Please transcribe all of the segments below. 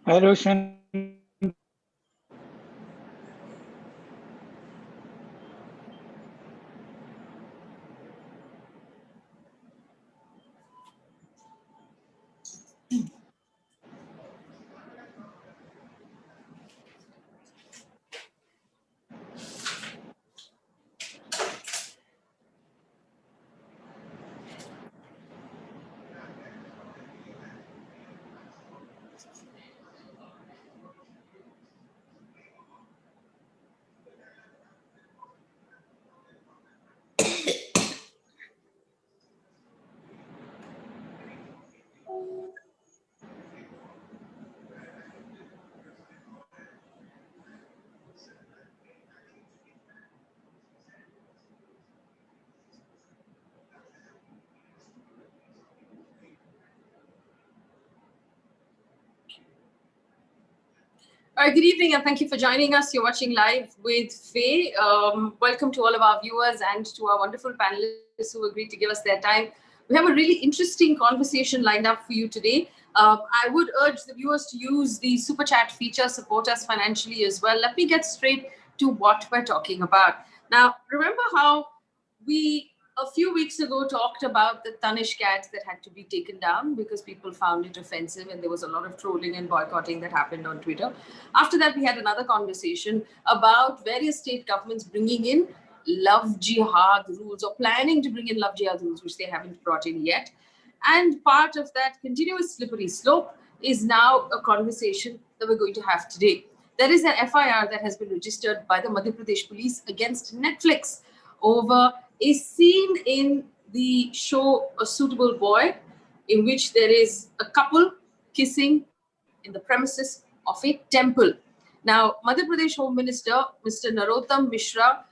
Hi, Roshan. Good evening and thank you for joining us. You're watching live with Faye. Welcome to all of our viewers and to our wonderful panelists who agreed to give us their time. We have a really interesting conversation lined up for you today. I would urge the viewers to use the super chat feature, support us financially as well. Let me get straight to what we're talking about. Now, remember how we a few weeks ago talked about the Tanish cat that had to be taken down because people found it offensive and there was a lot of trolling and boycotting that happened on Twitter. After that, we had another conversation about various state governments bringing in love jihad rules or planning to bring in love jihad rules, which they haven't brought in yet. And part of that continuous slippery slope is now a conversation that we're going to have today. There is an FIR that has been registered by the Madhya Pradesh police against Netflix over a scene in the show A Suitable Boy, in which there is a couple kissing in the premises of a temple. Now, Madhya Pradesh Home Minister, Mr. Narottam Mishra,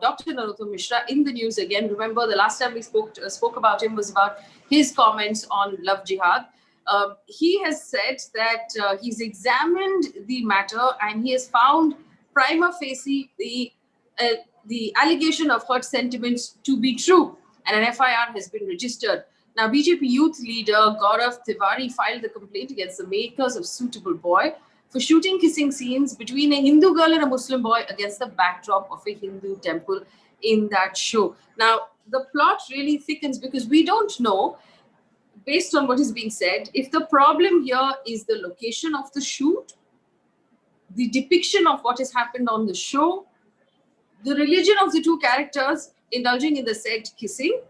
Dr. Narottam Mishra, in the news again. Remember, the last time we spoke about him was about his comments on love jihad. He has said that he's examined the matter and he has found prima facie the allegation of hurt sentiments to be true, and an FIR has been registered. Now, BJP youth leader Gaurav Tiwari filed the complaint against the makers of Suitable Boy for shooting kissing scenes between a Hindu girl and a Muslim boy against the backdrop of a Hindu temple in that show. Now, the plot really thickens because we don't know, based on what is being said, if the problem here is the location of the shoot, the depiction of what has happened on the show, the religion of the two characters indulging in the said kissing,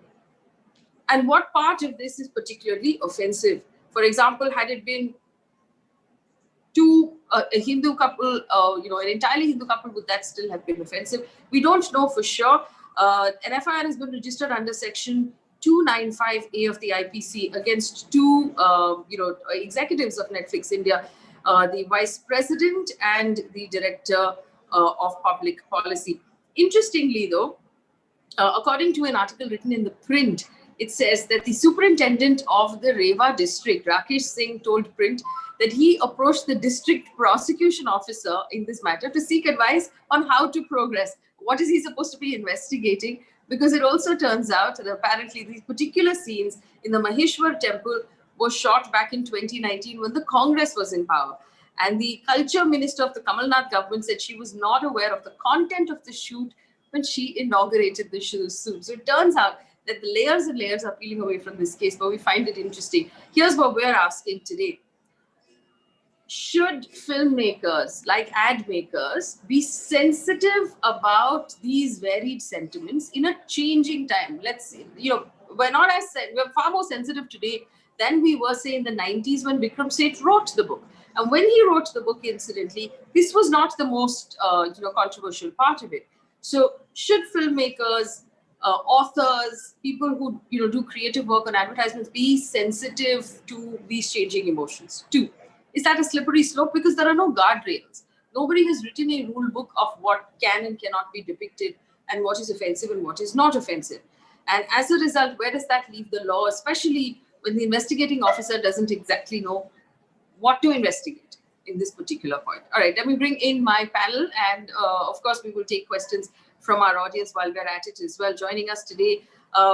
and what part of this is particularly offensive. For example, had it been a Hindu couple, an entirely Hindu couple, would that still have been offensive? We don't know for sure. An FIR has been registered under section 295A of the IPC against two, executives of Netflix India, the vice president and the director of public policy. Interestingly, though, according to an article written in the Print, it says that the superintendent of the Rewa district, Rakesh Singh, told Print that he approached the district prosecution officer in this matter to seek advice on how to progress. What is he supposed to be investigating? Because it also turns out that apparently these particular scenes in the Maheshwar temple were shot back in 2019 when the Congress was in power. And the culture minister of the Kamal Nath government said she was not aware of the content of the shoot when she inaugurated the suit. So it turns out that the layers and layers are peeling away from this case, but we find it interesting. Here's what we're asking today. Should filmmakers, like ad makers, be sensitive about these varied sentiments in a changing time? Let's see, we're far more sensitive today than we were, say, in the 90s when Vikram Seth wrote the book. And when he wrote the book, incidentally, this was not the most controversial part of it. So should filmmakers, authors, people who do creative work on advertisements be sensitive to these changing emotions? Two, is that a slippery slope? Because there are no guardrails. Nobody has written a rule book of what can and cannot be depicted and what is offensive and what is not offensive. And as a result, where does that leave the law, especially when the investigating officer doesn't exactly know what to investigate in this particular point? All right, let me bring in my panel. And of course, we will take questions from our audience while we're at it as well. Joining us today,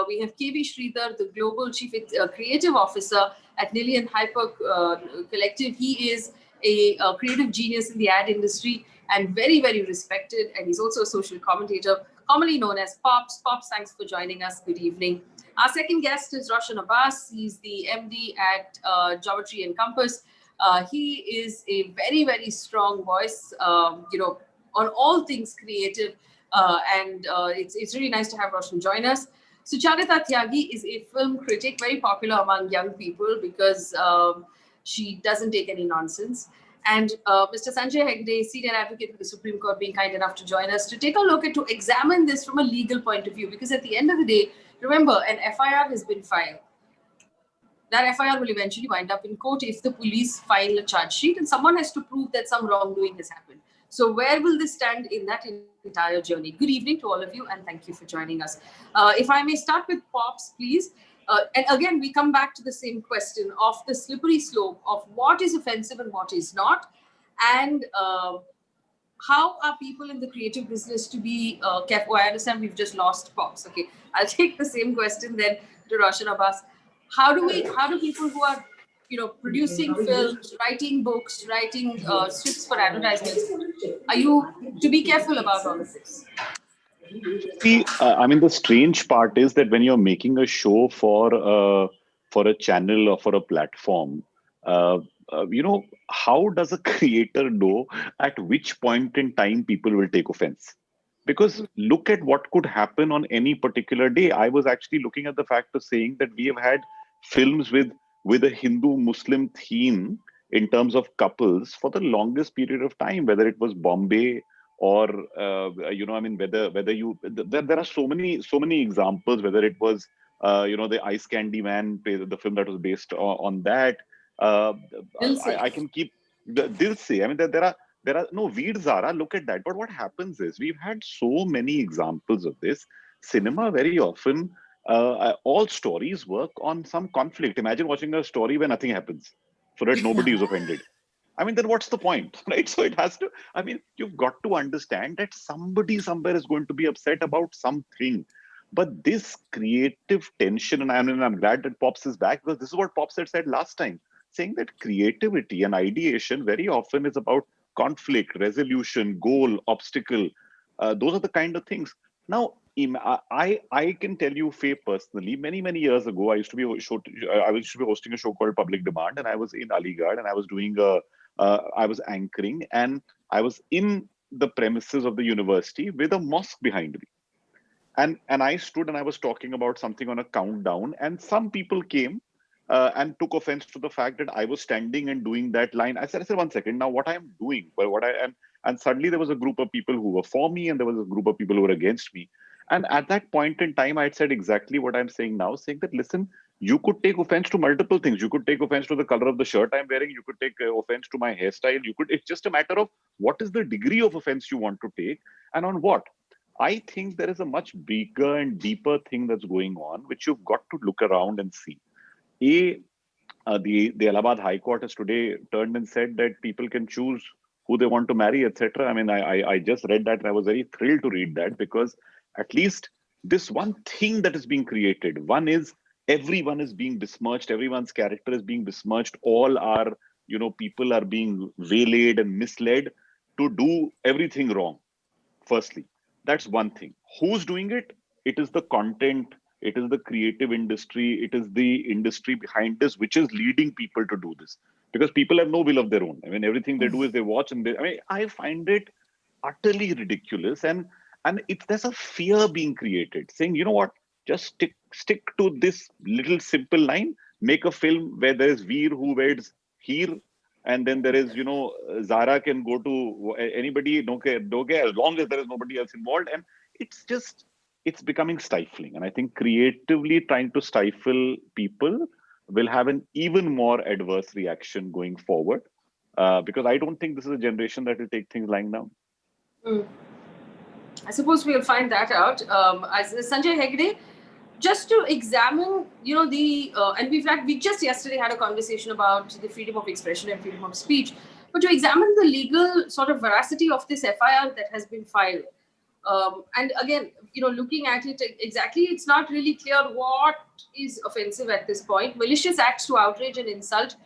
we have KB Sridhar, the Global Chief Creative Officer at Nihilent HyperCollective. He is a creative genius in the ad industry and very, very respected. And he's also a social commentator, commonly known as Pops. Pops, thanks for joining us. Good evening. Our second guest is Roshan Abbas. He's the MD at Geometry Encompass. He is a very, very strong voice, on all things creative. It's really nice to have Roshan join us. Sucharita Tyagi is a film critic, very popular among young people because she doesn't take any nonsense. And Mr. Sanjay Hegde, senior advocate with the Supreme Court, being kind enough to join us to take a look at, to examine this from a legal point of view. Because at the end of the day, remember, an FIR has been filed. That FIR will eventually wind up in court if the police file a charge sheet and someone has to prove that some wrongdoing has happened. So where will this stand in that entire journey? Good evening to all of you and thank you for joining us. If I may start with Pops, please. And again, we come back to the same question of the slippery slope of what is offensive and what is not. And how are people in the creative business to be careful? I understand we've just lost Pops. Okay, I'll take the same question then to Roshan Abbas. How do people who are, producing films, writing books, writing scripts for advertisements, are you to be careful about all of this? See, I mean, the strange part is that when you're making a show for a channel or for a platform, how does a creator know at which point in time people will take offense? Because look at what could happen on any particular day. I was actually looking at the fact of saying that we have had films with a Hindu-Muslim theme in terms of couples for the longest period of time, whether it was Bombay or whether you there are so many examples, whether it was the Ice Candy Man, the film that was based on that. I can keep Dil Se. I mean, there are no Veer Zara. Look at that. But what happens is we've had so many examples of this. Cinema very often, all stories work on some conflict. Imagine watching a story where nothing happens, so that nobody is offended. I mean, then what's the point, right? So it has to, I mean, you've got to understand that somebody somewhere is going to be upset about something. But this creative tension, and I'm glad that Pops is back, because this is what Pops had said last time, saying that creativity and ideation very often is about conflict, resolution, goal, obstacle. Those are the kind of things. Now, I can tell you, Faye, personally, many years ago, I used to be hosting a show called Public Demand, and I was in Aligarh, and I was doing I was anchoring, and I was in the premises of the university with a mosque behind me. And I stood and I was talking about something on a countdown, and some people came and took offense to the fact that I was standing and doing that line. I said, 1 second, now what I am doing, well, what I am, and suddenly there was a group of people who were for me, and there was a group of people who were against me. And at that point in time, I had said exactly what I'm saying now, saying that, listen, you could take offense to multiple things. You could take offense to the color of the shirt I'm wearing. You could take offense to my hairstyle. It's just a matter of what is the degree of offense you want to take and on what. I think there is a much bigger and deeper thing that's going on, which you've got to look around and see. The Allahabad High Court has today turned and said that people can choose who they want to marry, etc. I mean, I just read that and I was very thrilled to read that, because at least this one thing that is being created, one is everyone is being besmirched, everyone's character is being besmirched, all are, people are being waylaid and misled to do everything wrong. Firstly, that's one thing. Who's doing it? It is the content, it is the creative industry, it is the industry behind this, which is leading people to do this. Because people have no will of their own. I mean, everything they do is they watch and I find it utterly ridiculous. And there's a fear being created, saying, you know what, just stick to this little simple line, make a film where there's Veer who weds Heer, and then there is, Zara can go to anybody, no care, as long as there is nobody else involved. And it's becoming stifling. And I think creatively trying to stifle people will have an even more adverse reaction going forward, because I don't think this is a generation that will take things lying down. I suppose we'll find that out. As Sanjay Hegde, just to examine, and we just yesterday had a conversation about the freedom of expression and freedom of speech, but to examine the legal sort of veracity of this FIR that has been filed. And again, looking at it exactly, it's not really clear what is offensive at this point. Malicious acts to outrage and insult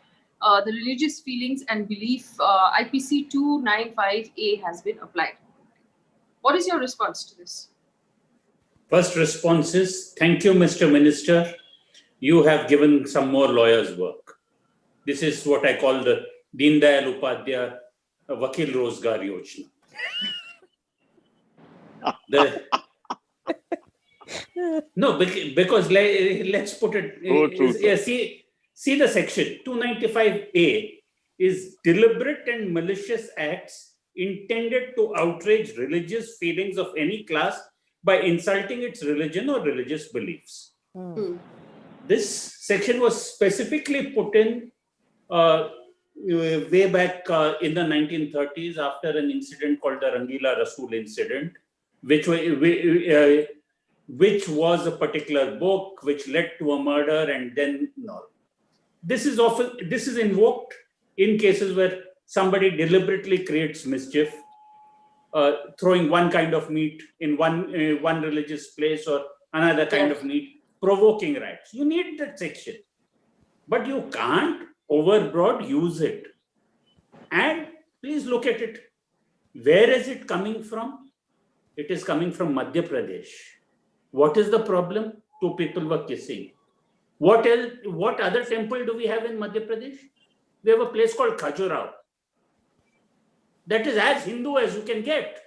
the religious feelings and belief, IPC 295A has been applied. What is your response to this? First response is, thank you, Mr. Minister. You have given some more lawyers' work. This is what I call the Deen Dayal Upadhyaya Vakil Rozgar Yojana. No, because let's put it. Oh, true, sir. See the section 295A is deliberate and malicious acts intended to outrage religious feelings of any class by insulting its religion or religious beliefs. This section was specifically put in way back in the 1930s after an incident called the Rangila Rasool incident, which was a particular book which led to a murder, and then no. This is invoked in cases where somebody deliberately creates mischief, throwing one kind of meat in one religious place or another kind of meat, provoking riots. You need that section, but you can't overbroad use it. And please look at it. Where is it coming from? It is coming from Madhya Pradesh. What is the problem? Two people were kissing. What else? What other temple do we have in Madhya Pradesh? We have a place called Khajuraho. That is as Hindu as you can get.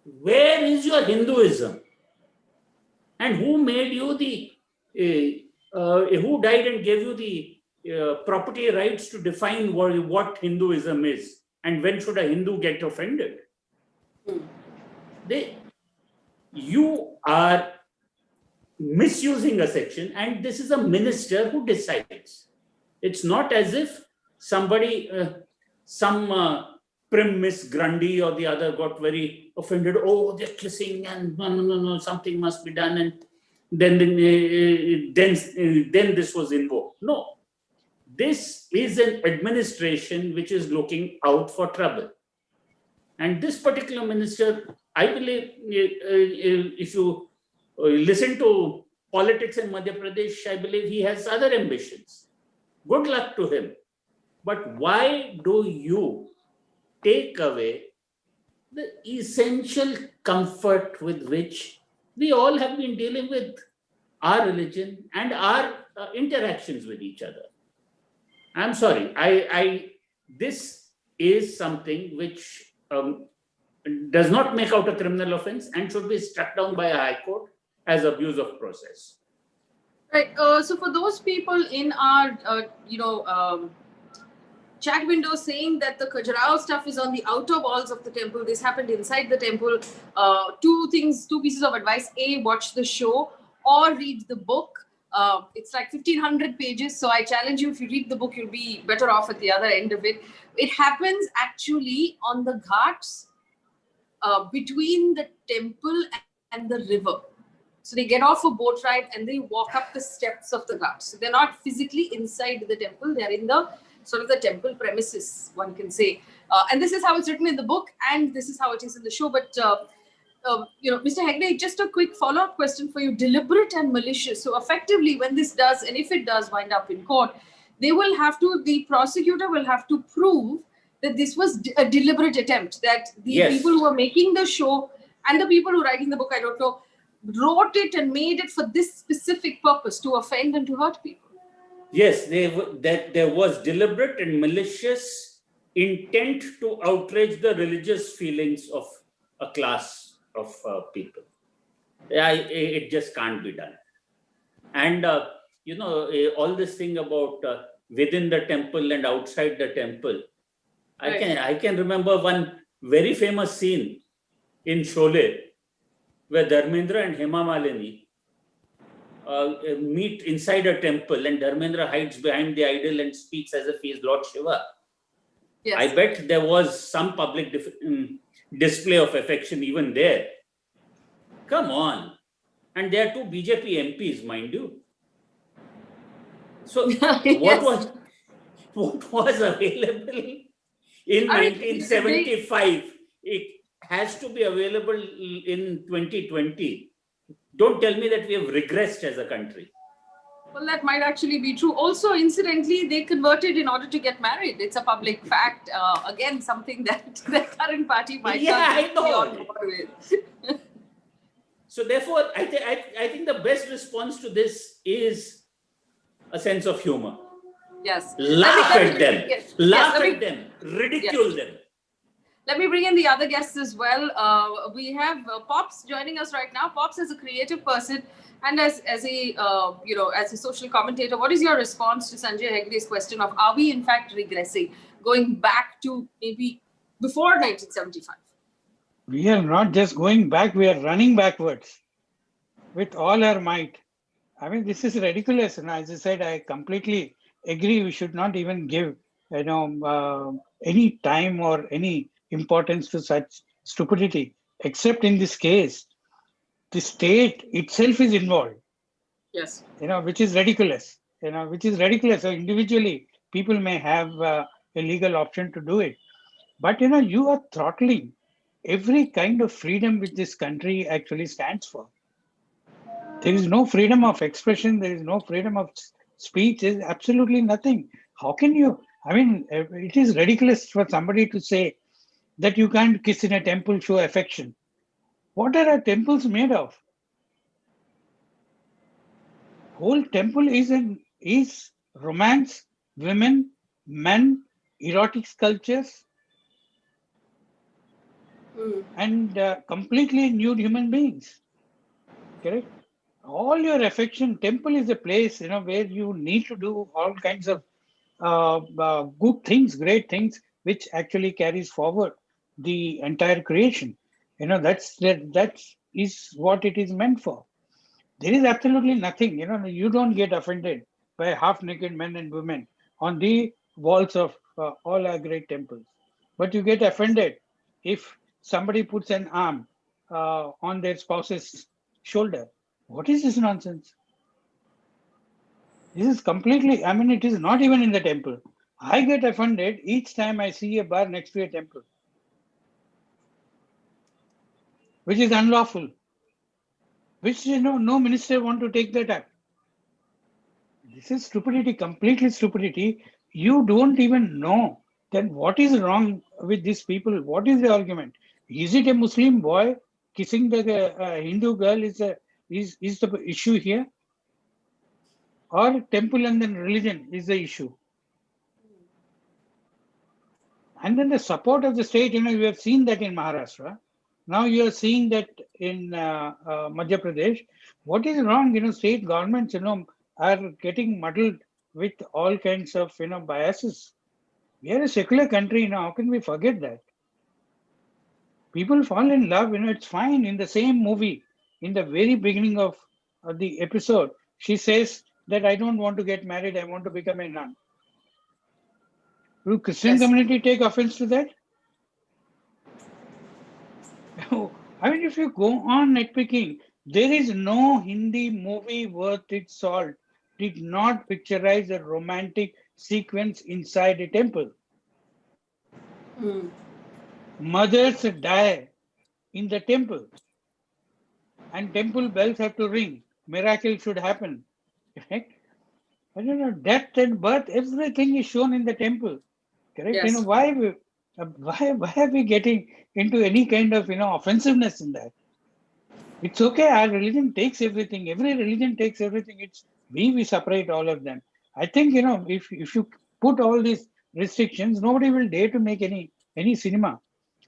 Where is your Hinduism? And who made you who died and gave you the property rights to define what Hinduism is? And when should a Hindu get offended? You are misusing a section, and this is a minister who decides. It's not as if somebody, some Prim Miss Grundy or the other got very offended. Oh, they're kissing, and no, something must be done, and then this was invoked. No, this is an administration which is looking out for trouble. And this particular minister, I believe, if you listen to politics in Madhya Pradesh, I believe he has other ambitions. Good luck to him. But why do you take away the essential comfort with which we all have been dealing with our religion and our interactions with each other? I'm sorry. This is something which does not make out a criminal offense and should be struck down by a high court as abuse of process. Right. So for those people in our, chat window saying that the Khajuraho stuff is on the outer walls of the temple, this happened inside the temple. Two pieces of advice: A, watch the show, or read the book. It's like 1,500 pages. So I challenge you, if you read the book, you'll be better off at the other end of it. It happens actually on the ghats between the temple and the river. So they get off a boat ride and they walk up the steps of the ghats. So they're not physically inside the temple. They're in the sort of the temple premises, one can say. And this is how it's written in the book, and this is how it is in the show. But Mr. Hegde, just a quick follow-up question for you. Deliberate and malicious. So effectively, when this does, and if it does wind up in court, the prosecutor will have to prove that this was a deliberate attempt, that the people who are making the show and the people who are writing the book, I don't know, wrote it and made it for this specific purpose, to offend and to hurt people. Yes, that there was deliberate and malicious intent to outrage the religious feelings of a class of people. It just can't be done. And, all this thing about within the temple and outside the temple, I can remember one very famous scene in Sholay where Dharmendra and Hema Malini meet inside a temple, and Dharmendra hides behind the idol and speaks as if he is Lord Shiva. Yes. I bet there was some public display of affection even there. Come on. And there are two BJP MPs, mind you. So Yes. what was available in 1975, it has to be available in 2020. Don't tell me that we have regressed as a country. Well, that might actually be true. Also, incidentally, they converted in order to get married. It's a public fact. Again, something that the current party might Yeah, not I be on know. board with. So therefore, I think the best response to this is a sense of humor. Yes. Laugh at them, Yes, laugh at them, ridicule them. Let me bring in the other guests as well. We have Pops joining us right now. Pops is a creative person and as a as a social commentator. What is your response to Sanjay Hegde's question of are we in fact regressing, going back to maybe before 1975? We are not just going back; we are running backwards with all our might. I mean, this is ridiculous. And as I said, I completely agree. We should not even give, any time or any importance to such stupidity. Except in this case, the state itself is involved. Yes. Which is ridiculous. Which is ridiculous. So individually, people may have a legal option to do it, but you are throttling every kind of freedom which this country actually stands for. There is no freedom of expression. There is no freedom of speech. There is absolutely nothing. How can you? I mean, it is ridiculous for somebody to say that you can't kiss in a temple, show affection. What are our temples made of? Whole temple is romance, women, men, erotic sculptures, and completely nude human beings. Correct? All your affection. Temple is a place where you need to do all kinds of good things, great things, which actually carries forward the entire creation. That is what it is meant for. There is absolutely nothing. You don't get offended by half-naked men and women on the walls of all our great temples, but you get offended if somebody puts an arm on their spouse's shoulder. What is this nonsense? This is completely, I mean, it is not even in the temple. I get offended each time I see a bar next to a temple, which is unlawful, which, no minister want to take that up. This is stupidity, completely stupidity. You don't even know then what is wrong with these people. What is the argument? Is it a Muslim boy kissing the Hindu girl is the issue here? Or temple and then religion is the issue? And then the support of the state, you have seen that in Maharashtra. Now you are seeing that in Madhya Pradesh. What is wrong? State governments, are getting muddled with all kinds of, biases. We are a secular country now. How can we forget that? People fall in love, it's fine. In the same movie, in the very beginning of the episode, she says that I don't want to get married. I want to become a nun. Will Christian community take offense to that? I mean, if you go on nitpicking, there is no Hindi movie worth its salt did not picturize a romantic sequence inside a temple. Mothers die in the temple, and temple bells have to ring. Miracle should happen. Correct? I don't know, death and birth, everything is shown in the temple. Correct? Yes. Why are we getting into any kind of offensiveness in that? It's okay. Our religion takes everything. Every religion takes everything. It's we separate all of them. I think if you put all these restrictions, nobody will dare to make any cinema.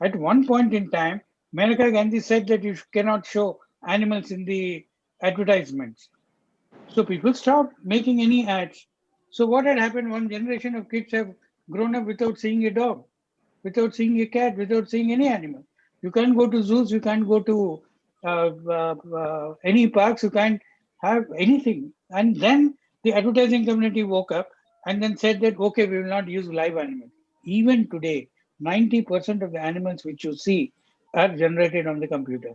At one point in time, Maneka Gandhi said that you cannot show animals in the advertisements. So people stopped making any ads. So what had happened? One generation of kids have grown up without seeing a dog, without seeing a cat, without seeing any animal. You can't go to zoos. You can't go to any parks. You can't have anything. And then the advertising community woke up and then said that, okay, we will not use live animals. Even today, 90% of the animals which you see are generated on the computer.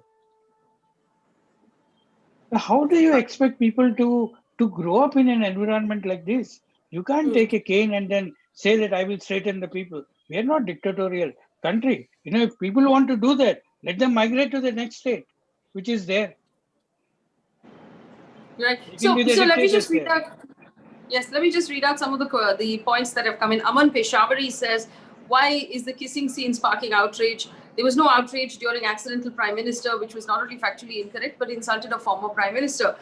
How do you expect people to grow up in an environment like this? You can't take a cane and then say that I will straighten the people. We are not dictatorial country. If people want to do that, let them migrate to the next state, which is there. Right. They can So be the let me just dictators read there. out. Yes, let me just read out some of the points that have come in. Aman Peshawari says, why is the kissing scene sparking outrage? There was no outrage during accidental prime minister, which was not only factually incorrect, but insulted a former prime minister.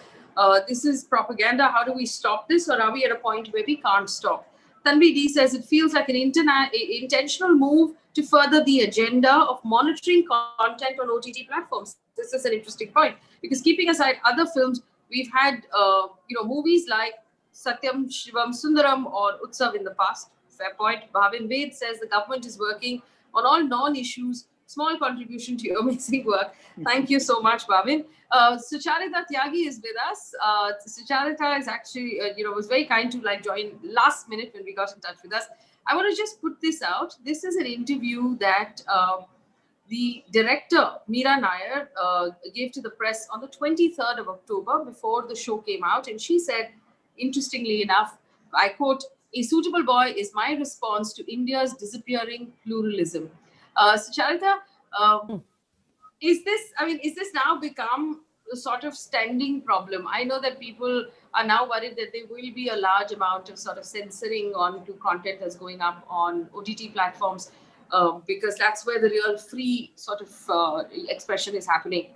This is propaganda. How do we stop this? Or are we at a point where we can't stop? Tanvi D says, it feels like an intentional move to further the agenda of monitoring content on OTT platforms. This is an interesting point, because keeping aside other films, we've had movies like Satyam Shivam Sundaram or Utsav in the past. Fair point. Bhavin Ved says the government is working on all non-issues. Small contribution to your amazing work. Thank you so much, Bhavin. Sucharita Tyagi is with us. Sucharita is actually, was very kind to join last minute when we got in touch with us. I want to just put this out. This is an interview that the director, Meera Nair, gave to the press on the 23rd of October before the show came out. And she said, interestingly enough, I quote, a suitable boy is my response to India's disappearing pluralism. Sucharita, is this now become a sort of standing problem? I know that people are now worried that there will be a large amount of sort of censoring onto content that's going up on OTT platforms, because that's where the real free sort of expression is happening.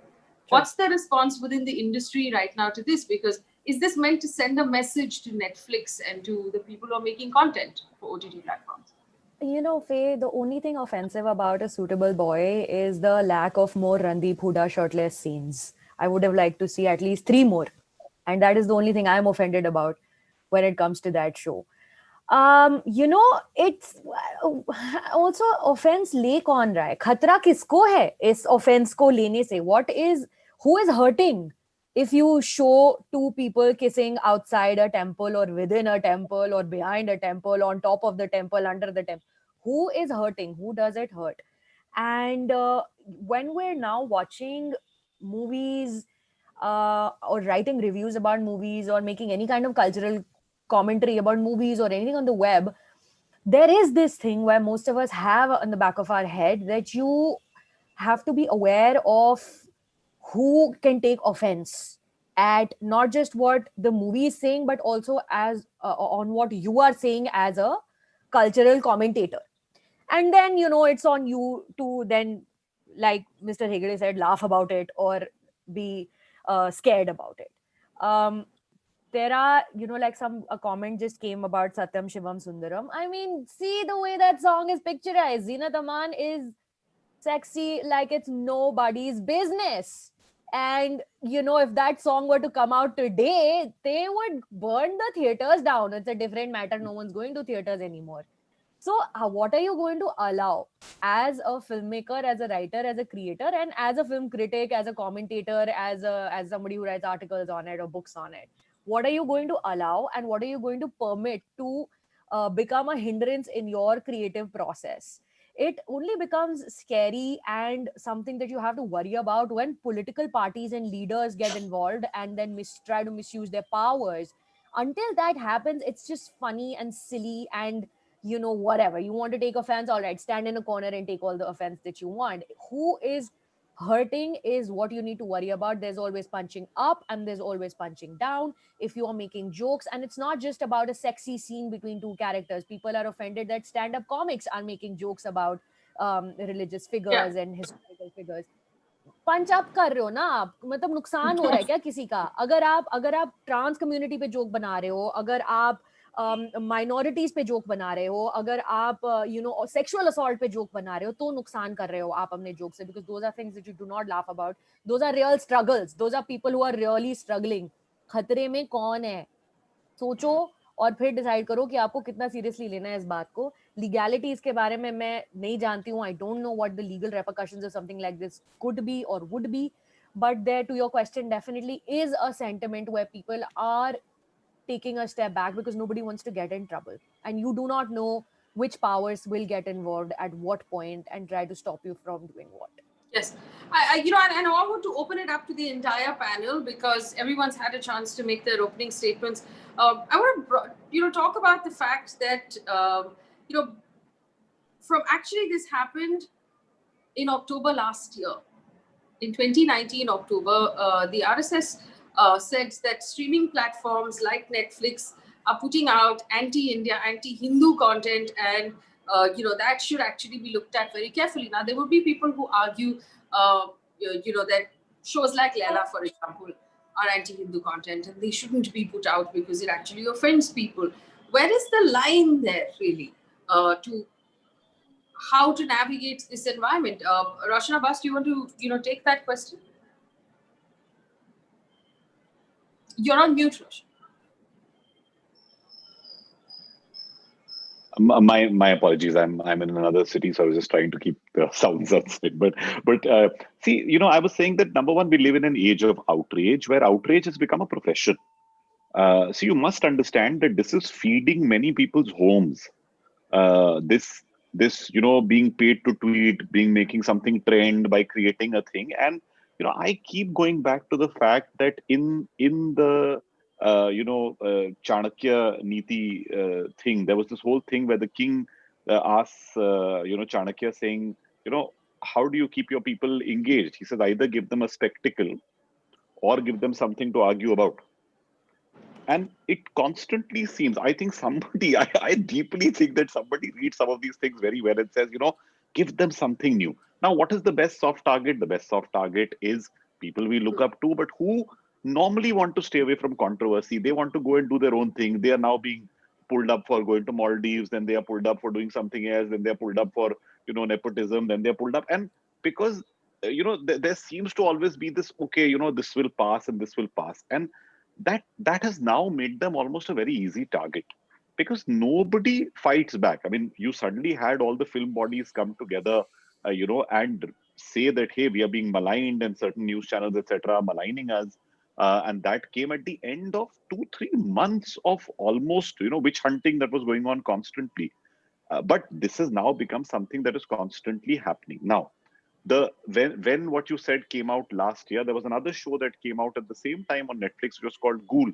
What's the response within the industry right now to this? Because is this meant to send a message to Netflix and to the people who are making content for OTT platforms? Faye, the only thing offensive about A Suitable Boy is the lack of more Randeep Hooda shirtless scenes. I would have liked to see at least 3 more. And that is the only thing I'm offended about when it comes to that show. It's also offense ले कौन रहा है? खतरा किसको है इस offense को लेने से? Who is hurting? If you show 2 people kissing outside a temple or within a temple or behind a temple, on top of the temple, under the temple, who is hurting? Who does it hurt? And when we're now watching movies or writing reviews about movies or making any kind of cultural commentary about movies or anything on the web, there is this thing where most of us have in the back of our head that you have to be aware of who can take offense at not just what the movie is saying, but also as on what you are saying as a cultural commentator. And then, it's on you to then, like Mr. Hegde said, laugh about it or be scared about it. There are, like a comment just came about Satyam Shivam Sundaram. I mean, see the way that song is picturized. Zinat Aman is sexy like it's nobody's business. And, if that song were to come out today, they would burn the theaters down. It's a different matter. No one's going to theaters anymore. So what are you going to allow as a filmmaker, as a writer, as a creator, and as a film critic, as a commentator, as somebody who writes articles on it or books on it? What are you going to allow and what are you going to permit to become a hindrance in your creative process? It only becomes scary and something that you have to worry about when political parties and leaders get involved and then try to misuse their powers. Until that happens, it's just funny and silly and whatever. You want to take offense, all right, stand in a corner and take all the offense that you want. Who is hurting is what you need to worry about. There's always punching up and there's always punching down. If you are making jokes, and it's not just about a sexy scene between 2 characters, people are offended that stand-up comics are making jokes about religious figures and historical figures. Punch up कर रहे हो ना आप, मतलब नुकसान हो रहा है क्या किसी का? अगर आप ट्रांस कम्युनिटी पे जोक बना रहे हो, अगर आप माइनॉरिटीज पे जोक बना रहे हो, अगर आप सेक्सुअल असॉल्ट पे जोक बना रहे हो, तो नुकसान कर रहे हो आप अपने जोक से, because those are things that you do not laugh about. Those are real struggles. Those are people who are really struggling. खतरे में कौन है? सोचो और फिर डिसाइड करो कि आपको कितना सीरियसली लेना है इस बात को. लीगैलिटीज के बारे में मैं नहीं जानती हूँ. I don't know what the legal repercussions of something like this could be और would be, but there to your question definitely is a sentiment where people are taking a step back because nobody wants to get in trouble, and you do not know which powers will get involved at what point and try to stop you from doing what. Yes, and I want to open it up to the entire panel because everyone's had a chance to make their opening statements. I want to talk about the fact that from actually this happened in October last year. In 2019 October, the RSS said that streaming platforms like Netflix are putting out anti-India, anti-Hindu content, and that should actually be looked at very carefully. Now, there will be people who argue, that shows like Leela, for example, are anti-Hindu content, and they shouldn't be put out because it actually offends people. Where is the line there, really, to how to navigate this environment? Roshan, Abbas, do you want to, take that question? You're on mute, Roshan. My apologies. I'm in another city, so I was just trying to keep the sounds outside. But see, I was saying that number one, we live in an age of outrage, where outrage has become a profession. So you must understand that this is feeding many people's homes. This being paid to tweet, being making something trend by creating a thing, and I keep going back to the fact that in the Chanakya Niti thing, there was this whole thing where the king asks Chanakya, saying, how do you keep your people engaged? He says, either give them a spectacle or give them something to argue about. And it constantly seems, I think somebody, I deeply think that somebody reads some of these things very well and says, give them something new. Now, what is the best soft target? The best soft target is people we look up to, but who normally want to stay away from controversy. They want to go and do their own thing. They are now being pulled up for going to Maldives, then they are pulled up for doing something else, then they're pulled up for, nepotism, then they're pulled up. And because, there seems to always be this, okay, this will pass and this will pass. And that has now made them almost a very easy target, because nobody fights back. I mean, you suddenly had all the film bodies come together, and say that, hey, we are being maligned, and certain news channels, etc., are maligning us. And that came at the end of 2-3 months of almost, witch hunting that was going on constantly. But this has now become something that is constantly happening. Now, when what you said came out last year, there was another show that came out at the same time on Netflix, which was called Ghoul.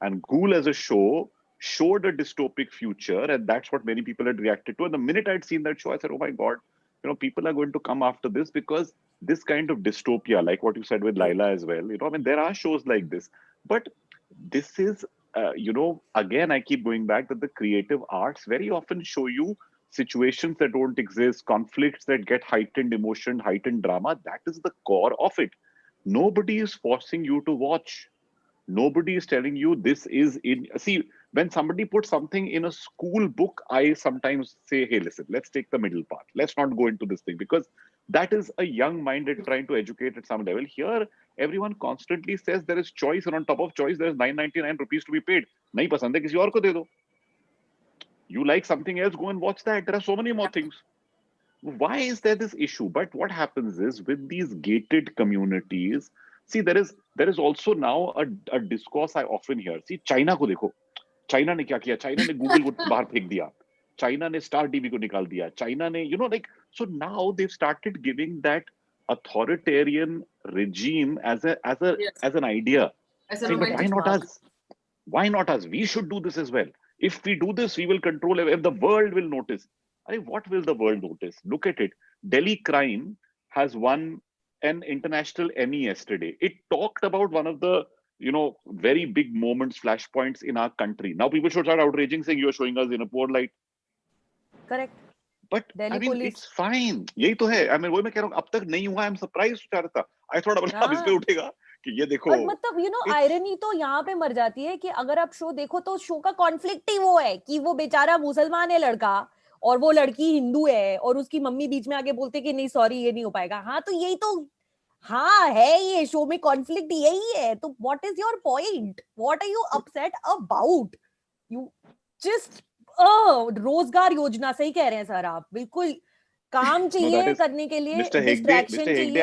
And Ghoul as a show showed a dystopic future, and that's what many people had reacted to. And the minute I'd seen that show, I said, oh my God, people are going to come after this, because this kind of dystopia, like what you said with Laila as well, I mean, there are shows like this. But this is, again, I keep going back that the creative arts very often show you situations that don't exist, conflicts that get heightened emotion, heightened drama. That is the core of it. Nobody is forcing you to watch. Nobody is telling you this is in. See, when somebody puts something in a school book, I sometimes say, hey, listen, let's take the middle part. Let's not go into this thing, because that is a young minded trying to educate at some level. Here, everyone constantly says there is choice, and on top of choice, there is 999 rupees to be paid. Nahi pasand hai, kisi aur ko de do. You like something else, go and watch that. There are so many more things. Why is there this issue? But what happens is, with these gated communities, see, there is also now a discourse I often hear. See, China ko dekho. China ne kya kiya? China ne Google ko bahar phek diya. China ne Star TV ko nikal diya. China ne, so now they've started giving that authoritarian regime as an idea. Saying, but why not us? Why not us? We should do this as well. If we do this, we will control it. If the world will notice. I mean, what will the world notice? Look at it. Delhi Crime has won an international Emmy yesterday. It talked about one of the, very big moments, flashpoints in our country. Now people should start outraging, saying you are showing us in a poor light. Correct. But Delhi I mean, police. it's fine. यही तो है. I mean, वही मैं कह रहा हूँ. अब तक नहीं हुआ. I'm surprised. I thought अब इस पे उठेगा कि ये देखो. और मतलब आयरनी तो यहाँ पे मर जाती है कि अगर आप शो देखो तो शो का कॉन्फ्लिक्ट ही वो है कि वो बेचारा मुसलमान है लड़का और वो लड़की हिंदू है और उसकी मम्मी बीच में आके बोलते कि नहीं सॉरी ये नहीं हो पाएगा. हाँ तो यही तो हाँ है, ये शो में कॉन्फ्लिक्ट यही है. तो what is your point? What are you upset about? You just रोजगार योजना, सही कह रहे हैं सर आप. बिल्कुल काम चाहिए करने के लिए, Mr. Hegde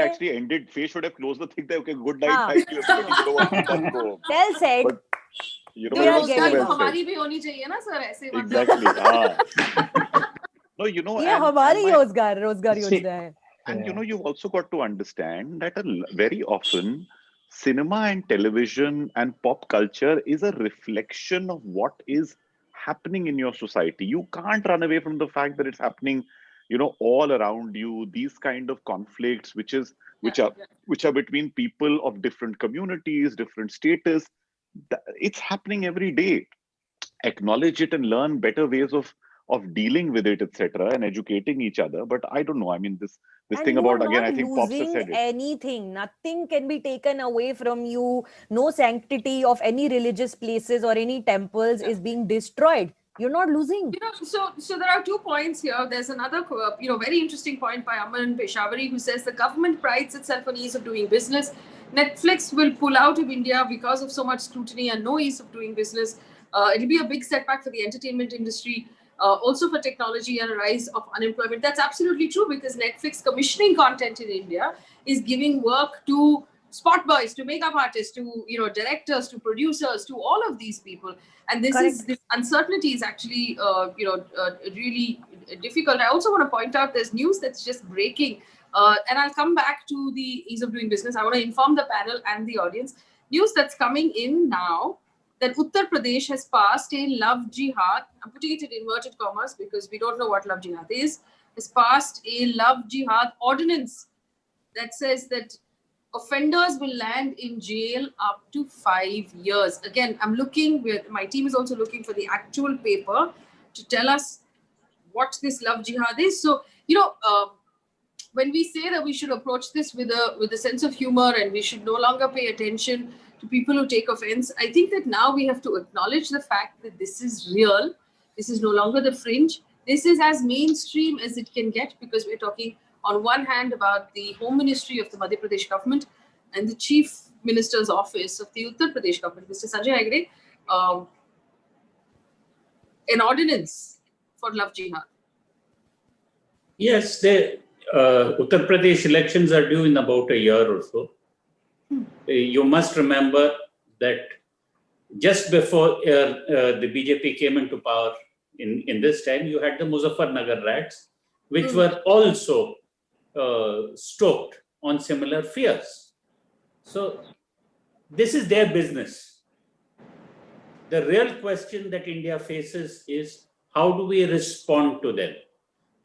actually ended. Faye should have closed the thing there. Okay, good night, thank you everybody. You know what? Let's go. Well said. But, it was so well said. हमारी भी होनी चाहिए ना सर, ऐसे मतलब. Exactly. No, ये हमारी रोजगार योजना है. And you've also got to understand that very often cinema and television and pop culture is a reflection of what is happening in your society. You can't run away from the fact that it's happening. all around you, these kind of conflicts, which Yeah, are yeah. which are between people of different communities, different status. It's happening every day. Acknowledge it and learn better ways of dealing with it, etc., and educating each other. But I don't know. I mean, this And thing you are about, again, not I think Pops has losing said it. anything. Nothing can be taken away from you. No sanctity of any religious places or any temples is being destroyed. You're not losing. So there are 2 points here. There's another, very interesting point by Aman Peshawari, who says the government prides itself on ease of doing business. Netflix will pull out of India because of so much scrutiny and no ease of doing business. It'll be a big setback for the entertainment industry, also for technology and a rise of unemployment. That's absolutely true, because Netflix commissioning content in India is giving work to spot boys, to makeup artists, to directors, to producers, to all of these people. And this uncertainty is actually really difficult. I also want to point out there's news that's just breaking, and I'll come back to the ease of doing business. I want to inform the panel and the audience. News that's coming in now, that Uttar Pradesh has passed a love jihad. I'm putting it in inverted commas because we don't know what love jihad is. Has passed a love jihad ordinance that says that offenders will land in jail up to 5 years. Again, my team is also looking for the actual paper to tell us what this love jihad is. So, when we say that we should approach this with a sense of humor, and we should no longer pay attention to people who take offense, I think that now we have to acknowledge the fact that this is real. This is no longer the fringe. This is as mainstream as it can get, because we're talking on one hand about the Home Ministry of the Madhya Pradesh government and the Chief Minister's office of the Uttar Pradesh government, Mr. Sanjay Hegde, an ordinance for love jihad. Yes, the Uttar Pradesh elections are due in about a year or so. You must remember that just before the BJP came into power in this time, you had the Muzaffarnagar riots, which were also stoked on similar fears. So this is their business. The real question that India faces is, how do we respond to them?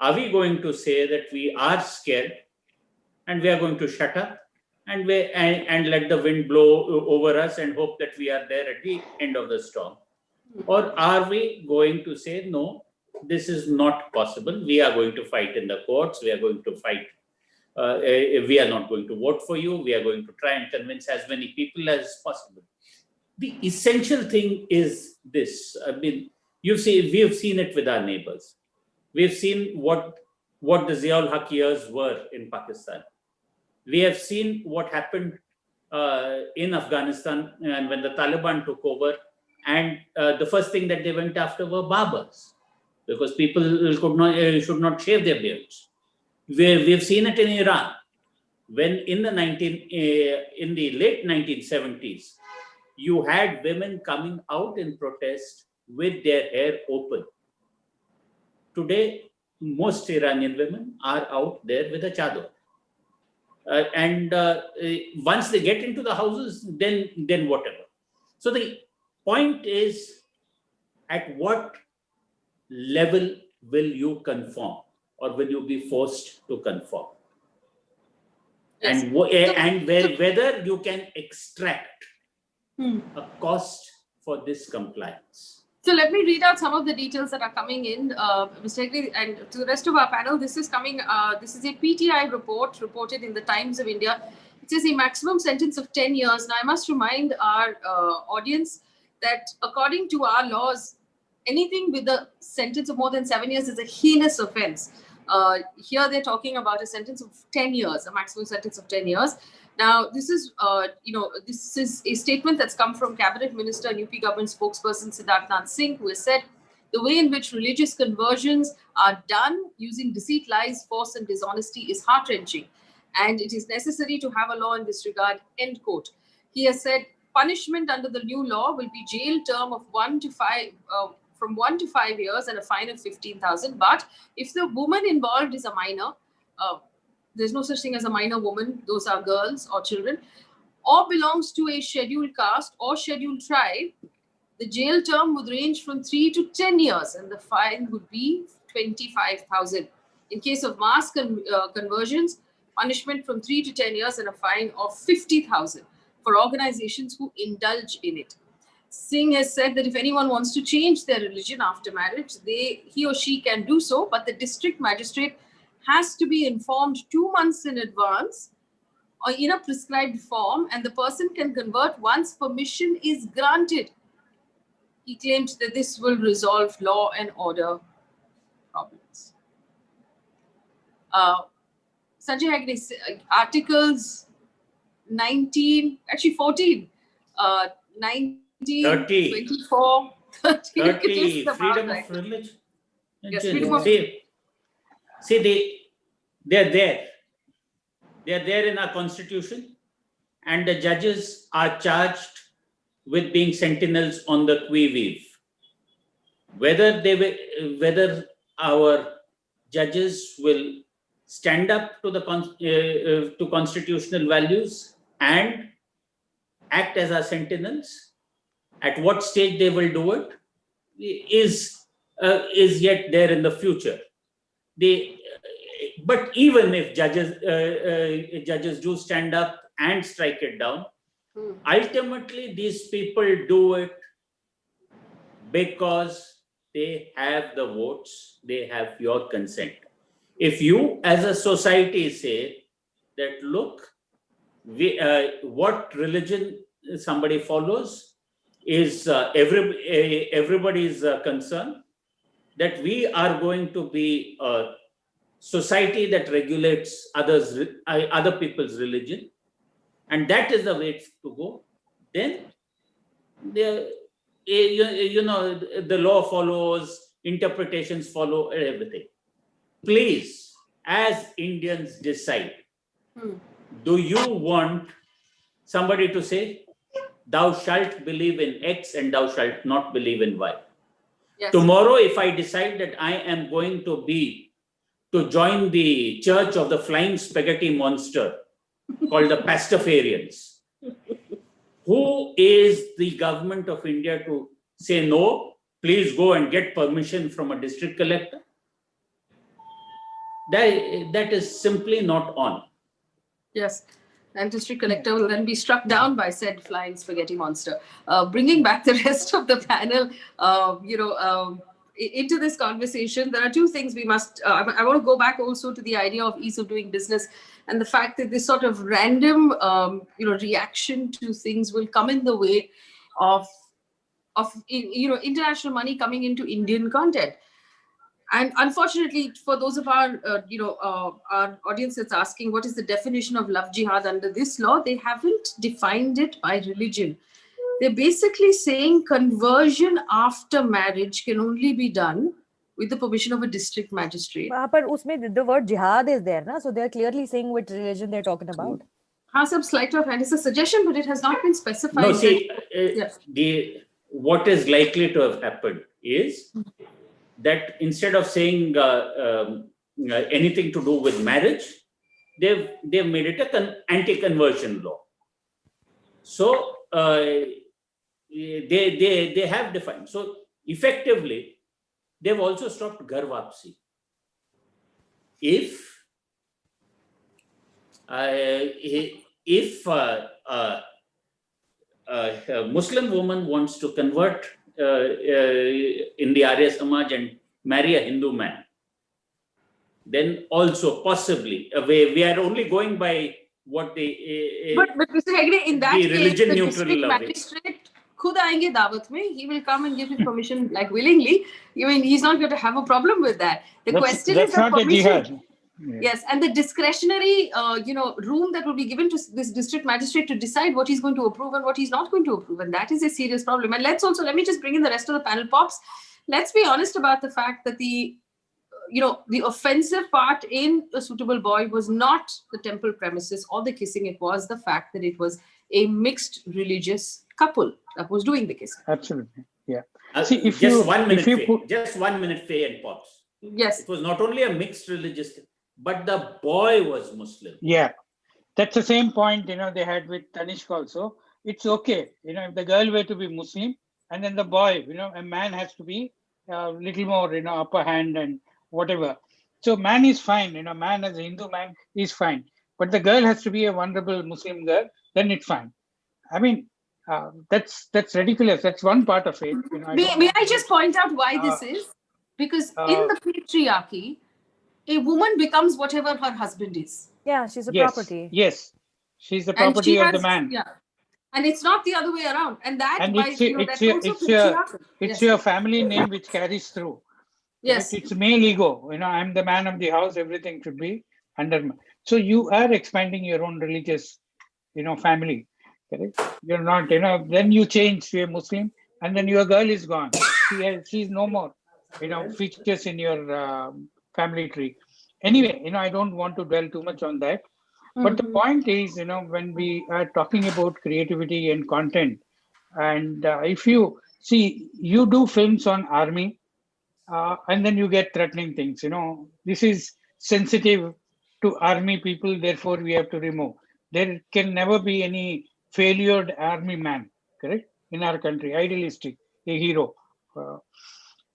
Are we going to say that we are scared and we are going to shut up and let the wind blow over us and hope that we are there at the end of the storm? Or are we going to say, no, this is not possible. We are going to fight in the courts. We are going to fight. We are not going to vote for you. We are going to try and convince as many people as possible. The essential thing is this. I mean, we have seen it with our neighbors. We've seen what the Ziaul Haq years were in Pakistan. We have seen what happened in Afghanistan, and when the Taliban took over, and the first thing that they went after were barbers, because people should not shave their beards. We've seen it in Iran, when in the late 1970s, you had women coming out in protest with their hair open. Today, most Iranian women are out there with a chador. And once they get into the houses, then whatever. So the point is, at what level will you conform, or will you be forced to conform? Yes. And whether you can extract a cost for this compliance. So let me read out some of the details that are coming in, Mr. Hegde, and to the rest of our panel. This is coming. This is a PTI report reported in the Times of India. It says a maximum sentence of 10 years. Now, I must remind our audience that according to our laws, anything with a sentence of more than 7 years is a heinous offense. Here they're talking about a sentence of 10 years, a maximum sentence of 10 years. Now, this is a statement that's come from Cabinet Minister and UP government spokesperson Siddharth Singh, who has said the way in which religious conversions are done using deceit, lies, force, and dishonesty is heart-wrenching, and it is necessary to have a law in this regard, end quote. He has said punishment under the new law will be jail term of 1 to 5, from 1 to 5 years and a fine of 15,000. But if the woman involved is a minor, there's no such thing as a minor woman, those are girls or children, or belongs to a scheduled caste or scheduled tribe, the jail term would range from 3 to 10 years and the fine would be 25,000. In case of mass conversions, punishment from 3 to 10 years and a fine of 50,000 for organizations who indulge in it. Singh has said that if anyone wants to change their religion after marriage, he or she can do so, but the district magistrate has to be informed 2 months in advance or in a prescribed form, and the person can convert once permission is granted. He claimed that this will resolve law and order problems. Sanjay Hegde, articles 19, actually 14, 19, 30. 24, 30. 30, freedom of religion. Yes, freedom of... See, they're there. They're there in our constitution, and the judges are charged with being sentinels on the qui vive. Whether our judges will stand up to the to constitutional values and act as our sentinels, at what stage they will do it is yet there in the future. But even if judges do stand up and strike it down, ultimately these people do it because they have the votes, they have your consent. If you as a society say that, look, what religion somebody follows is everybody's concern, that we are going to be a society that regulates other people's religion, and that is the way to go, then the law follows, interpretations follow, everything. Please, as Indians, decide. Do you want somebody to say, thou shalt believe in X and thou shalt not believe in Y? Yes. Tomorrow, if I decide that I am going to join the church of the flying spaghetti monster called the Pastafarians, who is the government of India to say, no, please go and get permission from a district collector? That is simply not on. Yes. And district collector will then be struck down by said flying spaghetti monster. Bringing back the rest of the panel, into this conversation, there are two things we must. I want to go back also to the idea of ease of doing business and the fact that this sort of random, reaction to things will come in the way of international money coming into Indian content. And unfortunately, for those of our audience that's asking what is the definition of love jihad under this law, they haven't defined it by religion. They're basically saying conversion after marriage can only be done with the permission of a district magistrate. But the word jihad is there, na? So they're clearly saying which religion they're talking about. Slight of hand. It's a suggestion, but it has not been specified. No, see, what is likely to have happened is that instead of saying anything to do with marriage, they've made it an anti-conversion law. So they have defined. So effectively, they've also stopped Ghar Wapsi. If a Muslim woman wants to convert in the Arya Samaj and marry a Hindu man, then also possibly we are only going by what the but Mr. Hegde, in that case, religion the neutral district magistrate khud aayenge dawat mein, he will come and give his permission like willingly. I mean, he's not going to have a problem with that. The question is the permission. Yes, and the discretionary, room that will be given to this district magistrate to decide what he's going to approve and what he's not going to approve, and that is a serious problem. And let me just bring in the rest of the panel, Pops. Let's be honest about the fact that the offensive part in A Suitable Boy was not the temple premises or the kissing. It was the fact that it was a mixed religious couple that was doing the kissing. Absolutely, yeah. See, just 1 minute, Faye and Pops. Yes, it was not only a mixed religious, but the boy was Muslim. Yeah, that's the same point, they had with Tanishq also. It's okay, if the girl were to be Muslim and then the boy, a man has to be a little more, upper hand and whatever. So man is fine, man as a Hindu man is fine. But the girl has to be a vulnerable Muslim girl, then it's fine. I mean, that's ridiculous. That's one part of it. I don't May want I to just get, point out why uh, this is? Because in uh, the patriarchy, a woman becomes whatever her husband is. Yeah, she's a yes, property. yes, she's the And she property of the has, man, yeah. And it's not the other way around. And that, and by, it's that's your also it's your patriarchal. it's Yes. your family name which carries through. Correct? Yes. It's male ego. I'm the man of the house. Everything should be under me. So you are expanding your own religious, family. Correct? You're not, then you change to a Muslim, and then your girl is gone. She's no more, features in your family tree. Anyway, I don't want to dwell too much on that. But the point is, when we are talking about creativity and content, and if you see, you do films on army, and then you get threatening things. This is sensitive to army people, therefore we have to remove. There can never be any failured army man, correct? In our country, idealistic, a hero. Uh,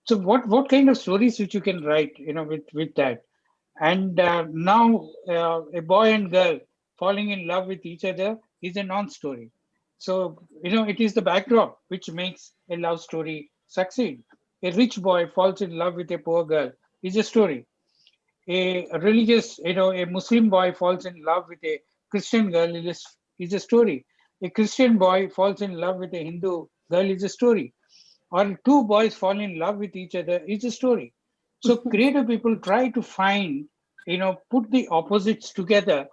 so what kind of stories which you can write, with that? And now a boy and girl falling in love with each other is a non-story. So, it is the backdrop which makes a love story succeed. A rich boy falls in love with a poor girl is a story. A religious, a Muslim boy falls in love with a Christian girl is a story. A Christian boy falls in love with a Hindu girl is a story. Or two boys fall in love with each other is a story. So creative people try to find, put the opposites together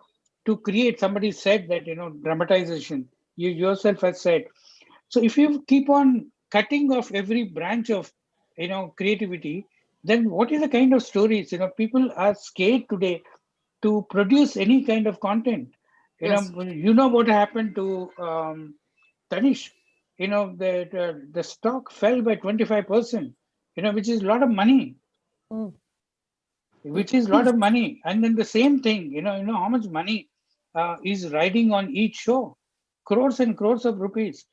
to create. Somebody said that, dramatization. You yourself have said. So if you keep on cutting off every branch of, creativity, then what is the kind of stories? People are scared today to produce any kind of content. Yes. What happened to Tanish. The stock fell by 25%. Which is a lot of money. Mm. Which is a lot of money. And then the same thing. How much money is riding on each show? Crores and crores of rupees.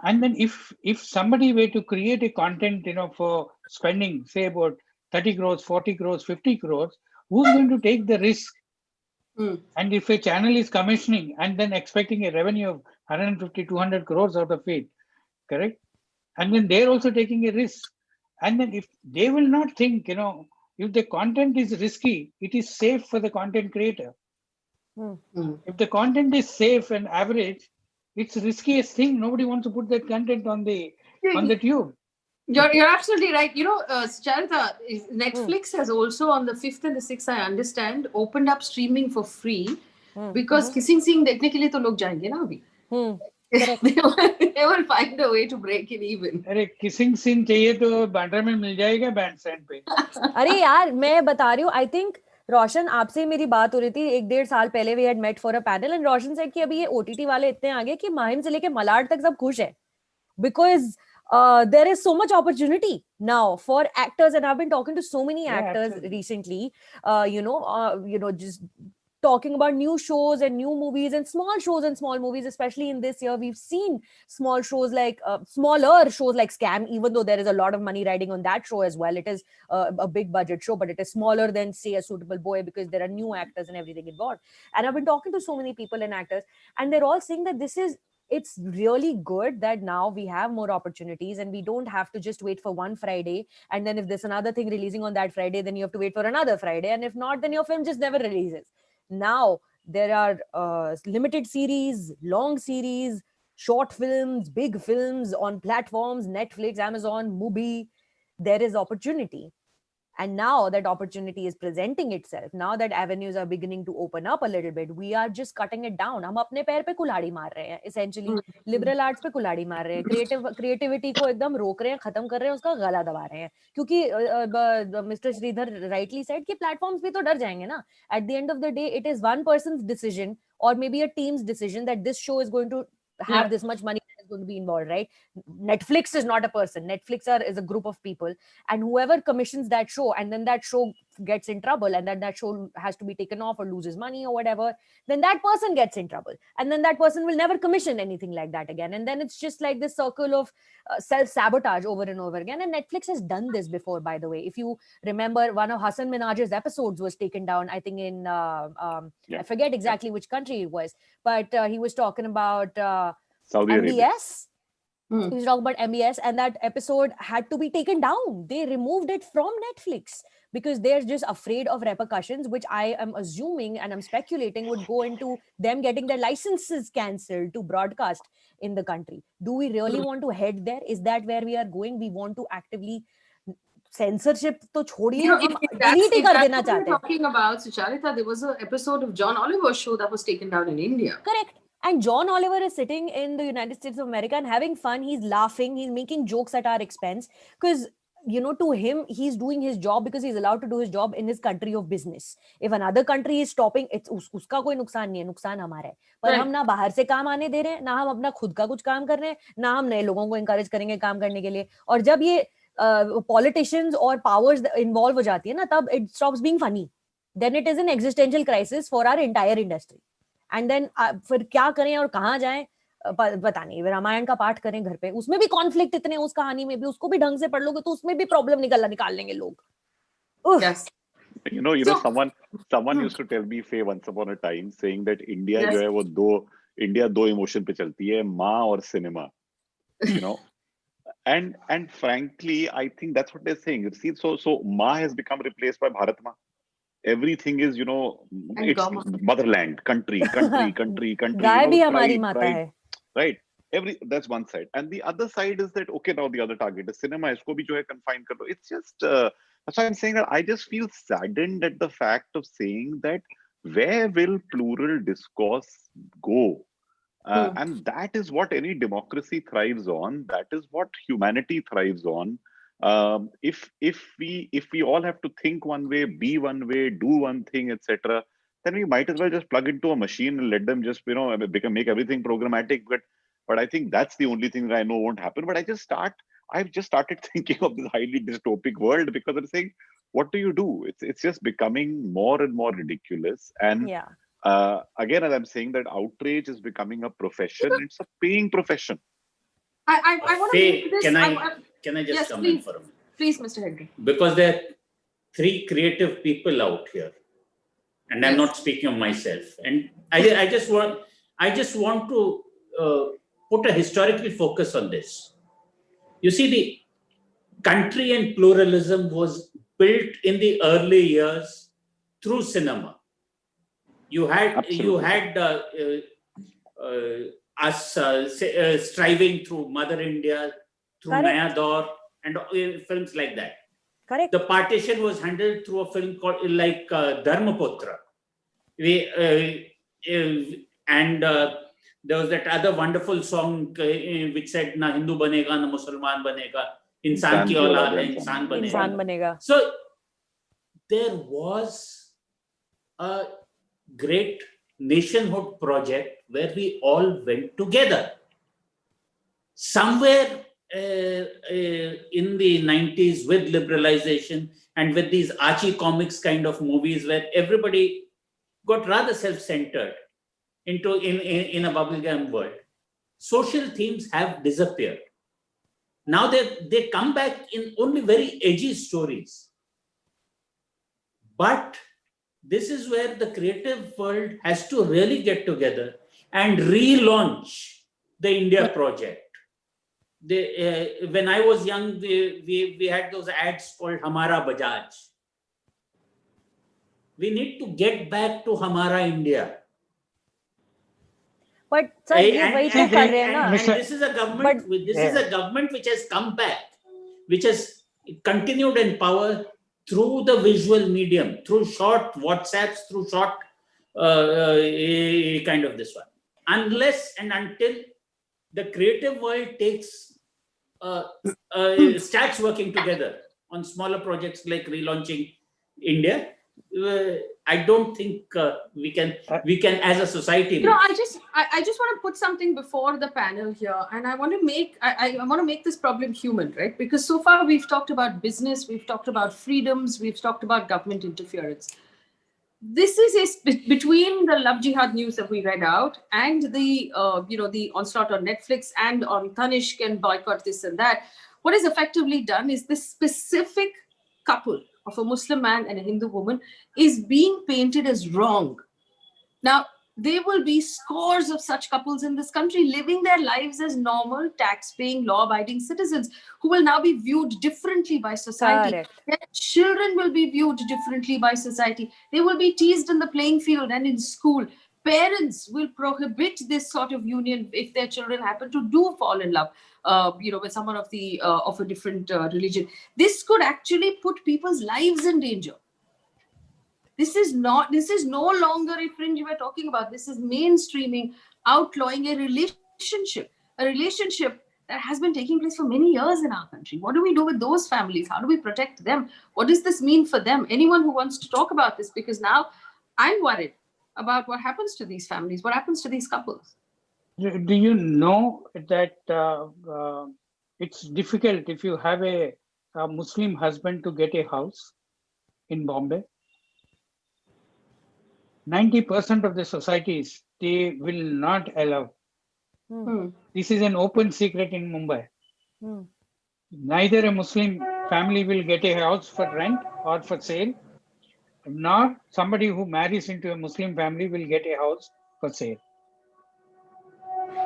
And then if somebody were to create a content, for spending, say about 30 crores, 40 crores, 50 crores, who's going to take the risk? And if a channel is commissioning and then expecting a revenue of 150, 200 crores out of it, correct? And then they're also taking a risk. And then if they will not think, if the content is risky, it is safe for the content creator. If the content is safe and average, it's the riskiest thing. Nobody wants to put that content on the tube. You're absolutely right. Charita, Hmm. Netflix has also on the 5th and the 6th, I understand, opened up streaming for free because kissing scene देखने के लिए तो लोग जाएंगे ना अभी. Correct. They will find a way to break it even. अरे kissing scene चाहिए तो बांद्रा में मिल जाएगा बैंड स्टैंड पे. अरे यार मैं बता रही हूँ आई थिंक रोशन आपसे मेरी बात हो रही थी 1-1.5 साल पहले we had met for a panel and Roshan said कि अभी ये ओटीटी वाले इतने आगे कि माहिम से लेके मलाड तक सब खुश है because there is so much opportunity now for actors and I've been talking to so many actors recently just talking about new shows and new movies and small movies, especially in this year. We've seen small shows like smaller shows like Scam, even though there is a lot of money riding on that show as well. It is a big budget show, but it is smaller than, say, A Suitable Boy because there are new actors and everything involved. And I've been talking to so many people and actors, and they're all saying that it's really good that now we have more opportunities and we don't have to just wait for one Friday. And then if there's another thing releasing on that Friday, then you have to wait for another Friday. And if not, then your film just never releases. Now there are limited series, long series, short films, big films on platforms, Netflix, Amazon, Mubi. There is opportunity. And now that opportunity is presenting itself, now that avenues are beginning to open up a little bit, we are just cutting it down. हम अपने पैर पे कुल्हाड़ी मार रहे हैं essentially. Liberal arts पे कुल्हाड़ी मार रहे हैं. Creativity को एकदम रोक रहे हैं, खत्म कर रहे हैं, उसका गला दबा रहे हैं. क्योंकि Mr. Sridhar rightly said कि platforms भी तो डर जाएंगे ना. At the end of the day, it is one person's decision or maybe a team's decision that this show is going to have this much money, is going to be involved, right? Netflix is not a person. Netflix is a group of people, and whoever commissions that show, and then that show gets in trouble, and then that show has to be taken off or loses money or whatever, then that person gets in trouble, and then that person will never commission anything like that again, and then it's just like this circle of self-sabotage over and over again. And Netflix has done this before, by the way. If you remember, one of Hassan Minhaj's episodes was taken down, I think in I forget exactly which country it was, but he was talking about Saudi Arabia. MBS. He was talking about MBS, and that episode had to be taken down. They removed it from Netflix because they're just afraid of repercussions, which I am assuming and I'm speculating would go into them getting their licenses cancelled to broadcast in the country. Do we really want to head there? Is that where we are going? We want to actively censorship to chhodiye, hum delete hi kar dena chahte hain. Talking about Sucharita, there was an episode of John Oliver's show that was taken down in India. Correct. And John Oliver is sitting in the United States of America and having fun. He's laughing. He's making jokes at our expense because, you know, to him, he's doing his job because he's allowed to do his job in his country of business. If another country is stopping, it's uska koi nuksan nahi hai, nuksan hamara hai. पर हम ना बाहर से काम आने दे रहे हैं, ना हम अपना खुद का कुछ काम कर रहे हैं, ना हम नए लोगों को encourage करेंगे काम करने के लिए. और जब ये politicians और powers involve हो जाती है ना, तब it stops being funny. Then it is an existential crisis for our entire industry. And then फिर क्या करें और कहाँ जाएं पता नहीं. रामायण का पाठ करें घर पे, उसमें भी कॉन्फ्लिक्ट इतने, उस कहानी में भी उसको भी ढंग से पढ़ लोगे तो उसमें भी प्रॉब्लम निकाल लेंगे लोग. Yes. You know, someone used to tell me, Faye, once upon a time, saying that India जो है वो दो इमोशन पे चलती है, माँ और cinema. You know, and frankly, I think that's what they're saying. See, so Ma has become replaced by Bharat Ma. Everything is, you know, it's motherland, country. Guy You भी know, हमारी माता है. Right. That's one side, and the other side is that okay, now the other target is cinema. इसको भी जो है confine कर दो. It's just that's why I'm saying that I just feel saddened at the fact of saying that where will plural discourse go? And that is what any democracy thrives on. That is what humanity thrives on. If we all have to think one way, be one way, do one thing, etc., then we might as well just plug into a machine and let them just, you know, make everything programmatic. But I think that's the only thing that I know won't happen. But I've just started thinking of this highly dystopic world because I'm saying, what do you do? It's just becoming more and more ridiculous. And again, as I'm saying, that outrage is becoming a profession. It's a paying profession. I want to make this. Can I just come in for a minute? Please, Mr. Hegde. Because there are three creative people out here, and I'm not speaking of myself. And I just want to put a historical focus on this. You see, the country and pluralism was built in the early years through cinema. You had us striving through Mother India, through Naya Daur, and films like that. Correct. The partition was handled through a film called like Dharmaputra. And there was that other wonderful song which said, "Na Hindu banega, na Musalman banega, insan ki aulad hai, insan banega." So there was a great nationhood project where we all went together. Somewhere in the 90s, with liberalization and with these Archie comics kind of movies where everybody got rather self-centered in a bubblegum world, social themes have disappeared. Now they come back in only very edgy stories. But this is where the creative world has to really get together and relaunch the India project. When I was young, we had those ads called Hamara Bajaj. We need to get back to Hamara India. But sir, this is a government. This is a government which has come back, which has continued in power through the visual medium, through short WhatsApps, through short kind of this one. Unless and until the creative world starts working together on smaller projects like relaunching India, I don't think we can as a society. I just want to put something before the panel here, and I want to make this problem human, right? Because so far we've talked about business, we've talked about freedoms, we've talked about government interference. This is between the love jihad news that we read out and the the onslaught on Netflix and on Tanishq and boycott this and that. What is effectively done is this specific couple of a Muslim man and a Hindu woman is being painted as wrong. Now, there will be scores of such couples in this country living their lives as normal, tax-paying, law-abiding citizens who will now be viewed differently by society. Correct. Their children will be viewed differently by society. They will be teased in the playing field and in school. Parents will prohibit this sort of union if their children happen to fall in love, with someone of a different religion. This could actually put people's lives in danger. This is no longer a fringe we're talking about. This is mainstreaming, outlawing a relationship that has been taking place for many years in our country. What do we do with those families? How do we protect them? What does this mean for them? Anyone who wants to talk about this, because now I'm worried about what happens to these families, what happens to these couples. Do you know that it's difficult if you have a Muslim husband to get a house in Bombay? 90% of the societies, they will not allow. This is an open secret in Mumbai. Neither a Muslim family will get a house for rent or for sale, nor somebody who marries into a Muslim family will get a house for sale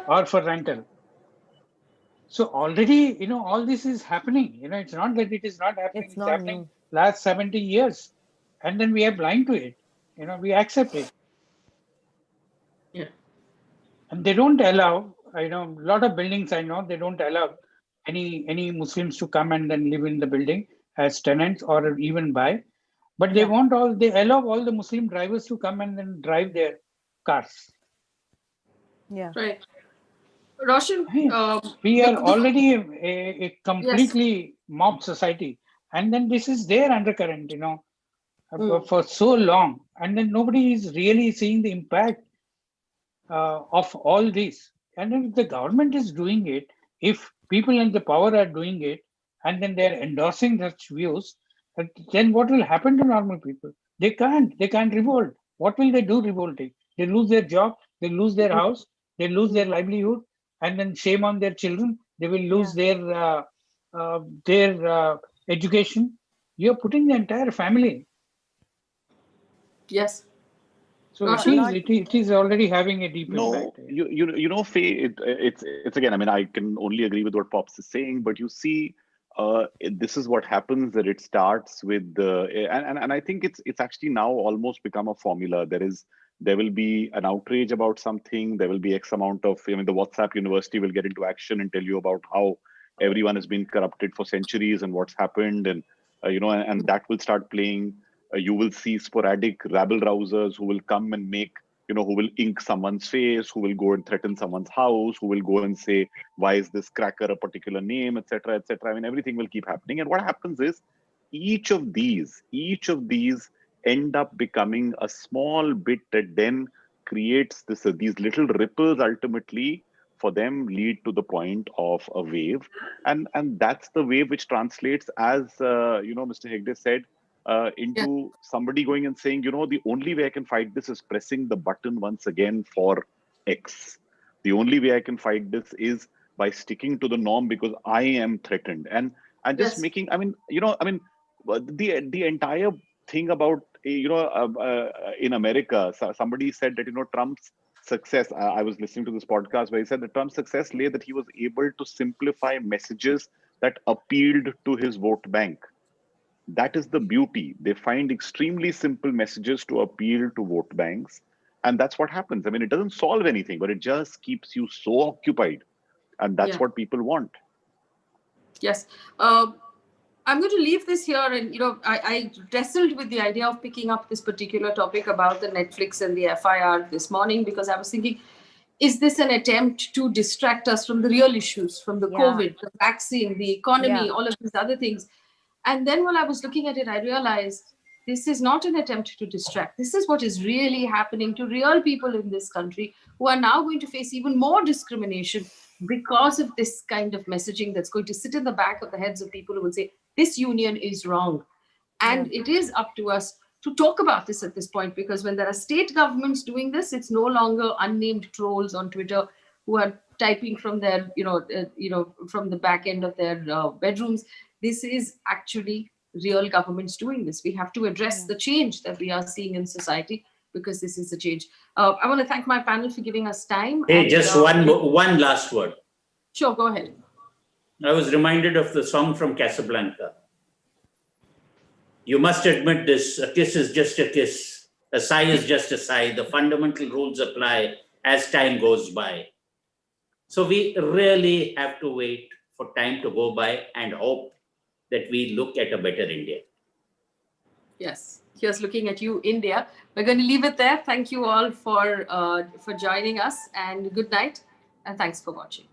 or for rental. So already, all this is happening. It's not that it is not happening. It's happening last 70 years. And then we are blind to it. We accept it. Yeah. And they don't allow, a lot of buildings I know, they don't allow any Muslims to come and then live in the building as tenants or even buy. But they allow all the Muslim drivers to come and then drive their cars. Yeah. Right. Roshan, we are already a completely mob society. And then this is their undercurrent, for so long, and then nobody is really seeing the impact of all this. And if the government is doing it, if people in the power are doing it, and then they're endorsing such views, then what will happen to normal people? They can't revolt. What will they do revolting? They lose their job, they lose their house, they lose their livelihood, and then shame on their children. They will lose their education. You're putting the entire family. Yes. So it is already having a deep impact. Faye, it's again, I can only agree with what Pops is saying, but you see, this is what happens, that it starts with and I think it's actually now almost become a formula. There will be an outrage about something, there will be X amount of, the WhatsApp university will get into action and tell you about how everyone has been corrupted for centuries and what's happened, and and that will start playing. You will see sporadic rabble-rousers who will come and who will ink someone's face, who will go and threaten someone's house, who will go and say, why is this cracker a particular name, etc., etc. Everything will keep happening. And what happens is each of these end up becoming a small bit that then creates these little ripples ultimately for them lead to the point of a wave. And that's the wave which translates, as Mr. Hegde said, into somebody going and saying, the only way I can fight this is pressing the button once again for X. The only way I can fight this is by sticking to the norm because I am threatened. And just making, the entire thing about, in America, somebody said that, Trump's success, I was listening to this podcast where he said that Trump's success lay that he was able to simplify messages that appealed to his vote bank. That is the beauty. They find extremely simple messages to appeal to vote banks. And that's what happens. It doesn't solve anything, but it just keeps you so occupied. And that's what people want. Yes. I'm going to leave this here. And, I wrestled with the idea of picking up this particular topic about the Netflix and the FIR this morning, because I was thinking, is this an attempt to distract us from the real issues, from the COVID, the vaccine, the economy, all of these other things? And then while I was looking at it, I realized This is not an attempt to distract. This is what is really happening to real people in this country who are now going to face even more discrimination because of this kind of messaging that's going to sit in the back of the heads of people who will say, this union is wrong. And it is up to us to talk about this at this point, because when there are state governments doing this, it's no longer unnamed trolls on Twitter who are typing from their, from the back end of their bedrooms. This is actually real governments doing this. We have to address the change that we are seeing in society, because this is a change. I want to thank my panel for giving us time. Hey, just one last word. Sure, go ahead. I was reminded of the song from Casablanca. You must admit this, a kiss is just a kiss. A sigh is just a sigh. The fundamental rules apply as time goes by. So we really have to wait for time to go by and hope that we look at a better India. Yes, here's looking at you, India. We're going to leave it there. Thank you all for joining us, and good night, and thanks for watching.